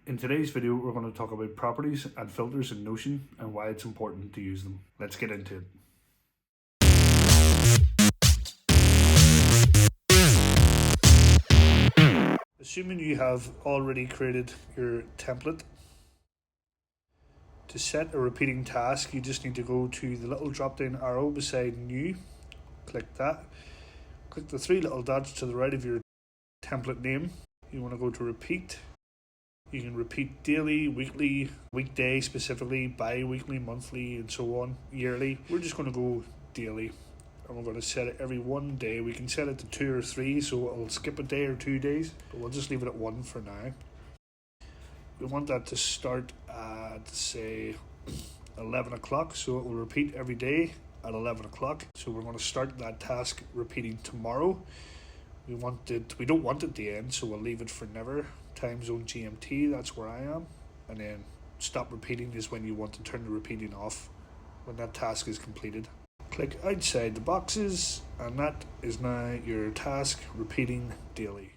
In today's video, we're going to talk about properties and filters in Notion and why it's important to use them. Let's get into it. Assuming you have already created your template, to set a repeating task, you just need to go to the little drop-down arrow beside New. Click that. Click the three little dots to the right of your template name. You want to go to repeat. You can repeat daily, weekly, weekday specifically, bi-weekly, monthly, and so on, yearly. We're just going to go daily, and we're going to set it every 1 day. We can set it to 2 or 3, so it'll skip a day or 2 days, but we'll just leave it at 1 for now. We want that to start at, say, 11 o'clock, so it will repeat every day at 11 o'clock. So we're going to start that task repeating tomorrow. We don't want it to end, so we'll leave it for never. Time zone GMT, that's where I am. And then stop repeating is when you want to turn the repeating off, when that task is completed. Click outside the boxes, and that is now your task repeating daily.